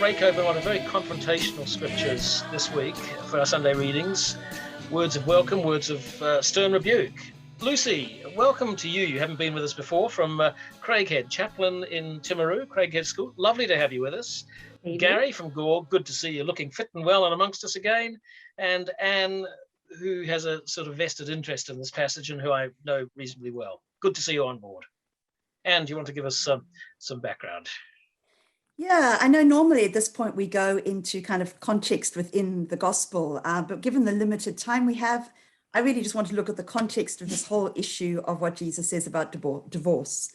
break open one of very confrontational scriptures this week for our Sunday readings. Words of welcome, words of stern rebuke. Lucy, welcome to you. You haven't been with us before, from Craighead, chaplain in Timaru, Craighead School. Lovely to have you with us. Evening. Gary from Gore, good to see you looking fit and well and amongst us again. And Anne, who has a sort of vested interest in this passage and who I know reasonably well. Good to see you on board. Anne, do you want to give us some background? Yeah, I know normally at this point we go into kind of context within the gospel, but given the limited time we have, I really just want to look at the context of this whole issue of what Jesus says about divorce.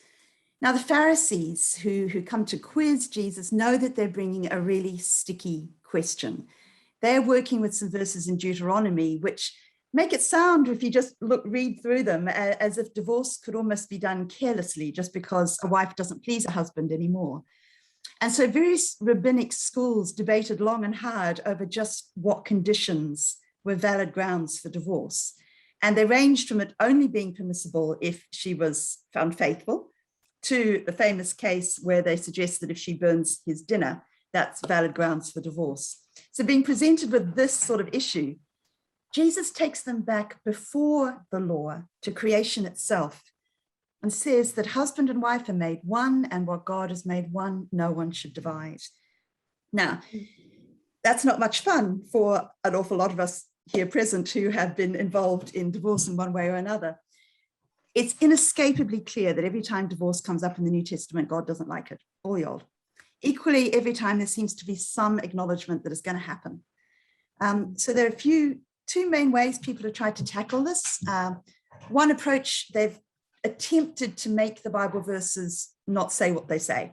Now, the Pharisees who come to quiz Jesus know that they're bringing a really sticky question. They're working with some verses in Deuteronomy, which make it sound, if you just read through them, as if divorce could almost be done carelessly just because a wife doesn't please a husband anymore. And so various rabbinic schools debated long and hard over just what conditions were valid grounds for divorce. And they ranged from it only being permissible if she was found faithful, to the famous case where they suggest that if she burns his dinner, that's valid grounds for divorce. So being presented with this sort of issue, Jesus takes them back before the law to creation itself and says that husband and wife are made one, and what God has made one, no one should divide. Now, that's not much fun for an awful lot of us here present who have been involved in divorce in one way or another. It's inescapably clear that every time divorce comes up in the New Testament, God doesn't like it, all the old. Equally, every time there seems to be some acknowledgement that it's going to happen. So there are two main ways people have tried to tackle this. One approach, they've attempted to make the Bible verses not say what they say,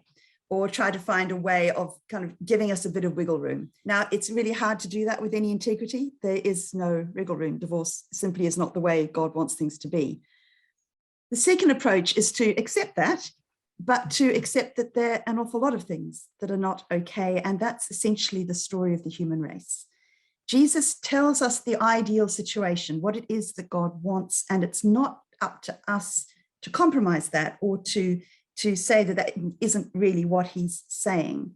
or try to find a way of kind of giving us a bit of wiggle room. Now, it's really hard to do that with any integrity. There is no wiggle room. Divorce simply is not the way God wants things to be. The second approach is to accept that, but to accept that there are an awful lot of things that are not okay, and that's essentially the story of the human race. Jesus tells us the ideal situation, what it is that God wants, and it's not up to us to compromise that or to say that isn't really what he's saying.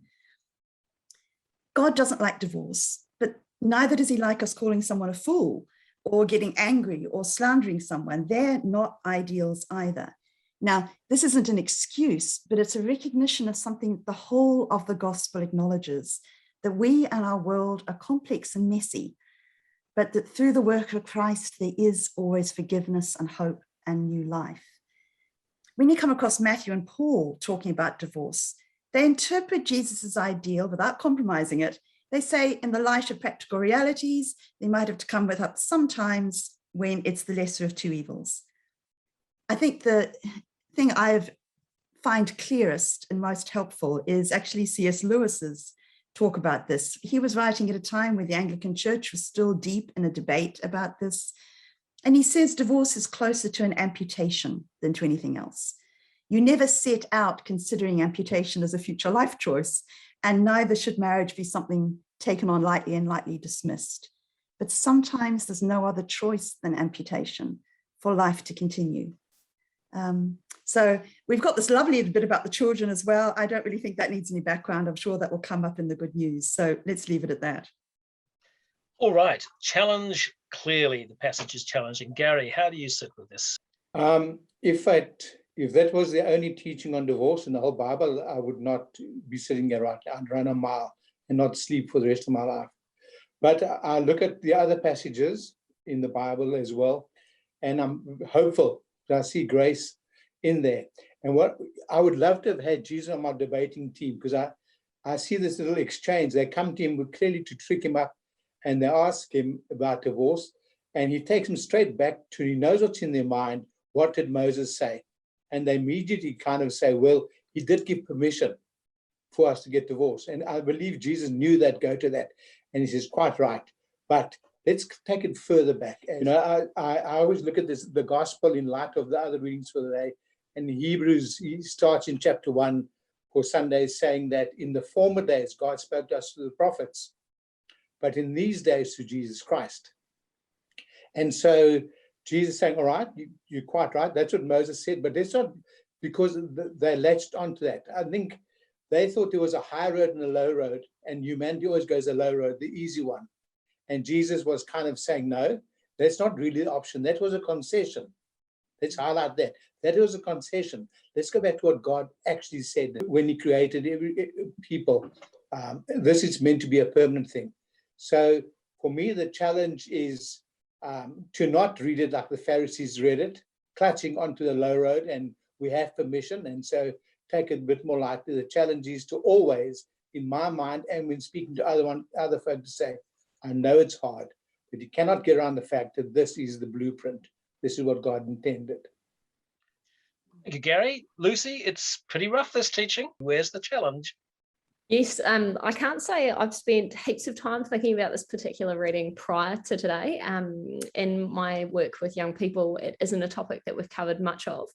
God doesn't like divorce, but neither does he like us calling someone a fool or getting angry or slandering someone. They're not ideals either. Now, this isn't an excuse, but it's a recognition of something the whole of the gospel acknowledges, that we and our world are complex and messy, but that through the work of Christ, there is always forgiveness and hope and new life. When you come across Matthew and Paul talking about divorce, they interpret Jesus's ideal without compromising it. They say, in the light of practical realities, they might have to come with up sometimes when it's the lesser of two evils. I think the thing I find clearest and most helpful is actually C.S. Lewis's talk about this. He was writing at a time where the Anglican Church was still deep in a debate about this. And he says divorce is closer to an amputation than to anything else. You never set out considering amputation as a future life choice, and neither should marriage be something taken on lightly and lightly dismissed. But sometimes there's no other choice than amputation for life to continue. So we've got this lovely bit about the children as well. I don't really think that needs any background. I'm sure that will come up in the good news. So let's leave it at that. All right. Challenge. Clearly, the passage is challenging. Gary, how do you sit with this? If that was the only teaching on divorce in the whole Bible, I would not be sitting here right now. I'd run a mile and not sleep for the rest of my life. But I look at the other passages in the Bible as well, and I'm hopeful that I see grace in there. And what I would love to have had Jesus on my debating team, because I see this little exchange. They come to him clearly to trick him up, and they ask him about divorce, and he takes them straight back to, he knows what's in their mind. What did Moses say? And they immediately kind of say, well, he did give permission for us to get divorced. And I believe Jesus knew that, go to that. And he says, quite right. But let's take it further back. And, I always look at the gospel in light of the other readings for the day. And Hebrews, he starts in chapter 1 for Sundays, saying that in the former days, God spoke to us through the prophets, but in these days through Jesus Christ. And so Jesus saying, all right, you're quite right. That's what Moses said, but that's not because they latched onto that. I think They thought there was a high road and a low road, and humanity always goes the low road, the easy one. And Jesus was kind of saying, no, that's not really the option. That was a concession. Let's highlight that. That was a concession. Let's go back to what God actually said when he created people. This is meant to be a permanent thing. So for me, the challenge is to not read it like the Pharisees read it, clutching onto the low road, and we have permission. And so take it a bit more lightly. The challenge is to always, in my mind, and when speaking to other folks, to say, I know it's hard, but you cannot get around the fact that this is the blueprint. This is what God intended. Thank you, Gary. Lucy, it's pretty rough, this teaching. Where's the challenge? Yes, I can't say I've spent heaps of time thinking about this particular reading prior to today. In my work with young people, it isn't a topic that we've covered much of.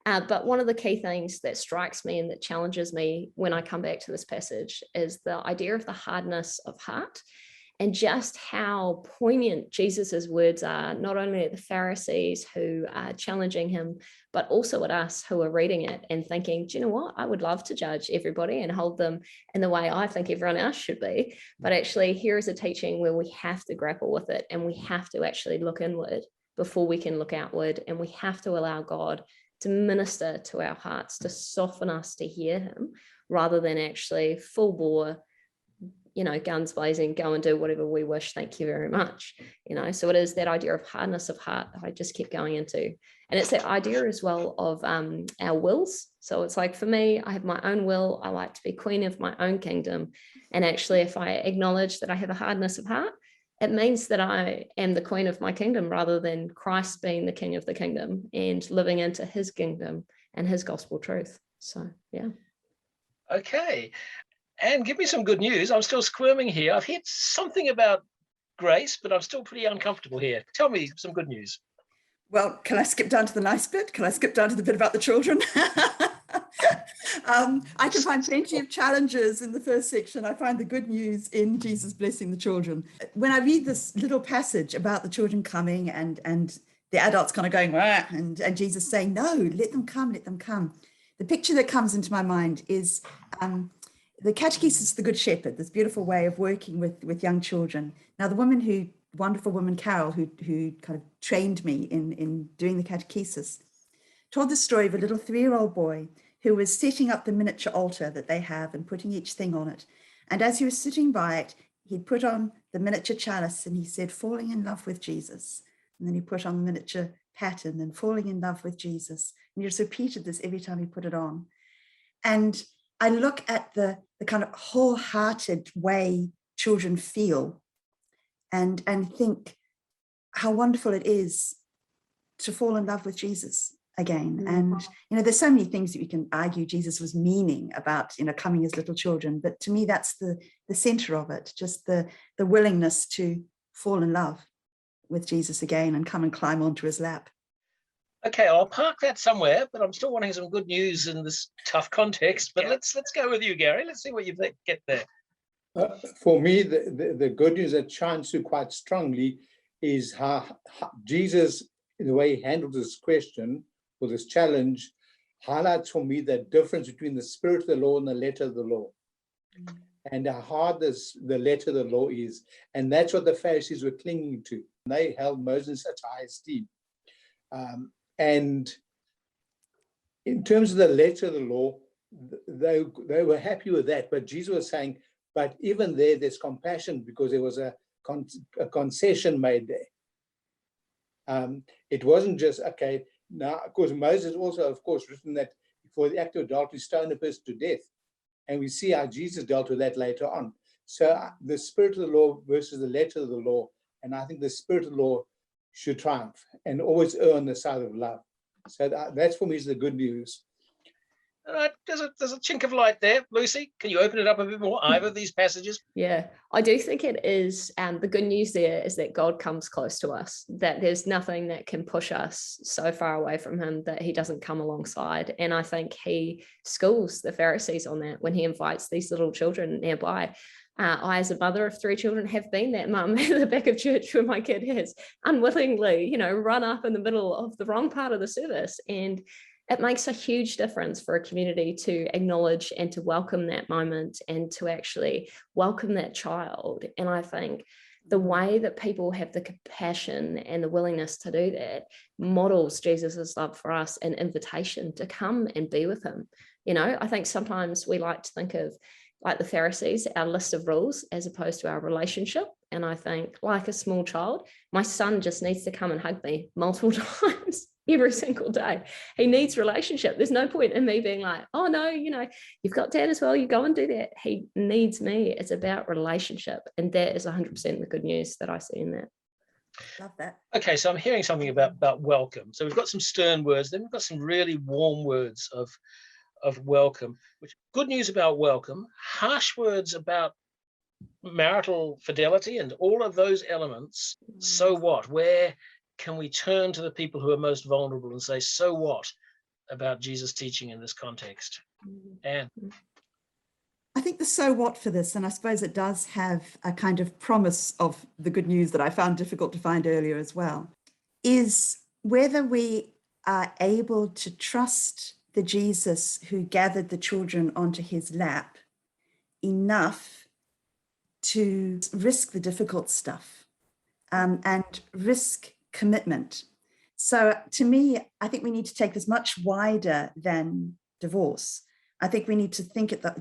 But one of the key things that strikes me and that challenges me when I come back to this passage is the idea of the hardness of heart, and just how poignant Jesus's words are, not only at the Pharisees who are challenging him, but also at us who are reading it and thinking, do you know what? I would love to judge everybody and hold them in the way I think everyone else should be. But actually, here is a teaching where we have to grapple with it, and we have to actually look inward before we can look outward. And we have to allow God to minister to our hearts, to soften us to hear him, rather than actually full bore, guns blazing, go and do whatever we wish, thank you very much. So it is that idea of hardness of heart that I just keep going into. And it's that idea as well of our wills. So it's like, for me, I have my own will. I like to be queen of my own kingdom. And actually, if I acknowledge that I have a hardness of heart, it means that I am the queen of my kingdom, rather than Christ being the king of the kingdom and living into his kingdom and his gospel truth. So, yeah. Okay. And give me some good news. I'm still squirming here. I've heard something about grace, but I'm still pretty uncomfortable here. Tell me some good news. Well, can I skip down to the nice bit? Can I skip down to the bit about the children? I can find plenty of challenges in the first section. I find the good news in Jesus blessing the children. When I read this little passage about the children coming and the adults kind of going, and Jesus saying, no, let them come, let them come. The picture that comes into my mind is the catechesis, the Good Shepherd, this beautiful way of working with young children. Now, the wonderful woman, Carol, who kind of trained me in doing the catechesis, told the story of a little 3-year-old boy who was setting up the miniature altar that they have and putting each thing on it. And as he was sitting by it, he'd put on the miniature chalice and he said, falling in love with Jesus. And then he put on the miniature pattern and falling in love with Jesus. And he just repeated this every time he put it on. And I look at the kind of wholehearted way children feel and think how wonderful it is to fall in love with Jesus again. And, there's so many things that we can argue Jesus was meaning about, coming as little children. But to me, that's the center of it, just the willingness to fall in love with Jesus again and come and climb onto his lap. Okay, I'll park that somewhere, but I'm still wanting some good news in this tough context. But let's go with you, Gary. Let's see what you get there. For me, the good news that shines through quite strongly is how Jesus, in the way he handles this question or this challenge, highlights for me the difference between the spirit of the law and the letter of the law. And how hard the letter of the law is. And that's what the Pharisees were clinging to. They held Moses in such high esteem. And in terms of the letter of the law, they were happy with that. But Jesus was saying, but even there's compassion, because there was a concession made there. It wasn't just, okay, now, of course, Moses also, of course, written that for the act of adultery, stone a person to death. And we see how Jesus dealt with that later on. So the spirit of the law versus the letter of the law, and I think the spirit of the law should triumph and always err on the side of love. So that's for me is the good news. All right, there's a chink of light there. Lucy, can you open it up a bit more, either of these passages? Yeah, I do think it is. The good news there is that God comes close to us, that there's nothing that can push us so far away from him that he doesn't come alongside. And I think he schools the Pharisees on that when he invites these little children nearby. I, as a mother of 3 children, have been that mum at the back of church where my kid has unwillingly, run up in the middle of the wrong part of the service. And it makes a huge difference for a community to acknowledge and to welcome that moment and to actually welcome that child. And I think the way that people have the compassion and the willingness to do that models Jesus's love for us, an invitation to come and be with him. You know, I think sometimes we like to think of, like the Pharisees, our list of rules as opposed to our relationship. And I think, like a small child, my son just needs to come and hug me multiple times every single day. He needs relationship. There's no point in me being like, oh no, you know, you've got dad as well, you go and do that. He needs me. It's about relationship. And that is 100% the good news that I see in that. Love that. Okay, so I'm hearing something about welcome. So we've got some stern words, then we've got some really warm words of welcome, which good news about welcome, harsh words about marital fidelity and all of those elements. So what? Where can we turn to the people who are most vulnerable and say, so what about Jesus' teaching in this context? Anne? I think the so what for this, and I suppose it does have a kind of promise of the good news that I found difficult to find earlier as well, is whether we are able to trust the Jesus who gathered the children onto his lap enough to risk the difficult stuff and risk commitment. So to me, I think we need to take this much wider than divorce. I think we need to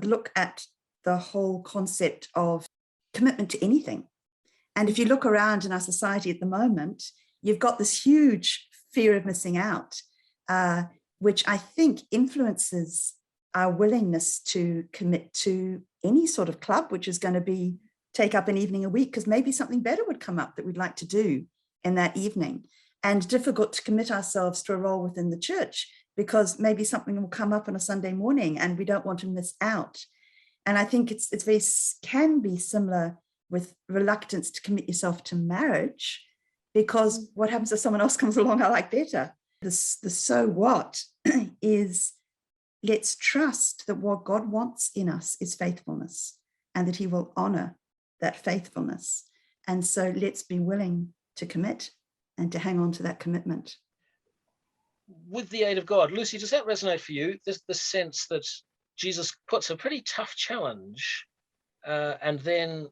look at the whole concept of commitment to anything. And if you look around in our society at the moment, you've got this huge fear of missing out, which I think influences our willingness to commit to any sort of club, which is going to take up an evening a week, because maybe something better would come up that we'd like to do in that evening, and difficult to commit ourselves to a role within the church because maybe something will come up on a Sunday morning and we don't want to miss out. And I think can be similar with reluctance to commit yourself to marriage, because what happens if someone else comes along I like better? The so what is, let's trust that what God wants in us is faithfulness and that he will honor that faithfulness. And so let's be willing to commit and to hang on to that commitment. With the aid of God, Lucy, does that resonate for you? The sense that Jesus puts a pretty tough challenge and then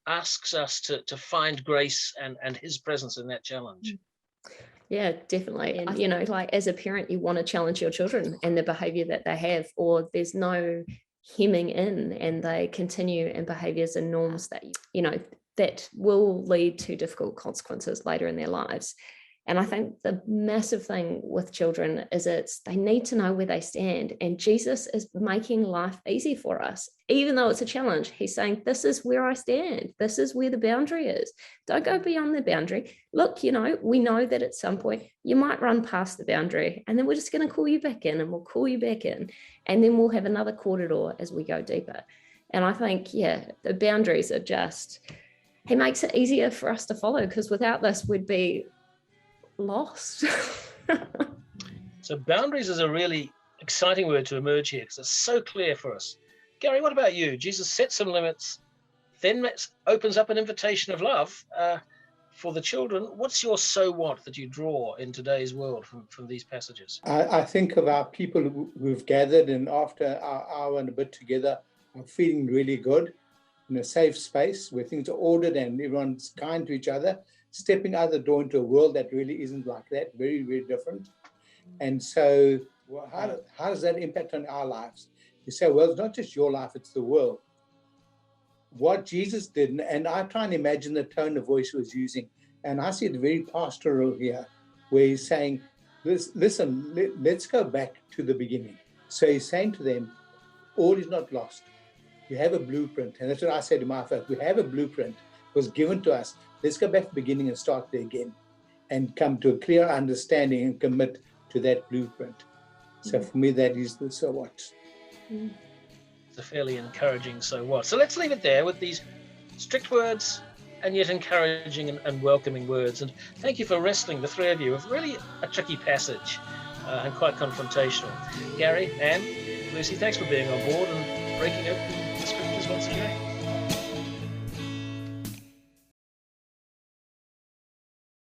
asks us to find grace and his presence in that challenge. Yeah, definitely. And, you know, like as a parent, you want to challenge your children and the behavior that they have, or there's no hemming in and they continue in behaviors and norms that, you know, that will lead to difficult consequences later in their lives. And I think the massive thing with children is they need to know where they stand. And Jesus is making life easy for us. Even though it's a challenge, he's saying, this is where I stand. This is where the boundary is. Don't go beyond the boundary. Look, you know, we know that at some point you might run past the boundary and then we're just going to call you back in and we'll call you back in. And then we'll have another corridor as we go deeper. And I think, yeah, the boundaries are just, he makes it easier for us to follow, because without this, we'd be lost. So boundaries is a really exciting word to emerge here because it's so clear for us. Gary, what about you? Jesus sets some limits, then opens up an invitation of love for the children. What's your so what that you draw in today's world from these passages? I think of our people who've gathered, and after our hour and a bit together are feeling really good in a safe space where things are ordered and everyone's kind to each other, stepping out the door into a world that really isn't like that, very, very different. And so how does that impact on our lives? You say, well, it's not just your life, it's the world. What Jesus did, and I try and imagine the tone of voice he was using, and I see it very pastoral here, where he's saying, listen, let's go back to the beginning. So he's saying to them, all is not lost. You have a blueprint. And that's what I said to my folk. We have a blueprint. It was given to us. Let's go back to the beginning and start there again and come to a clear understanding and commit to that blueprint. So for me, that is the so what. It's a fairly encouraging so what. So let's leave it there with these strict words and yet encouraging and welcoming words. And thank you for wrestling, the three of you, with really a tricky passage and quite confrontational. Gary, Anne, Lucy, thanks for being on board and breaking open the scriptures once again.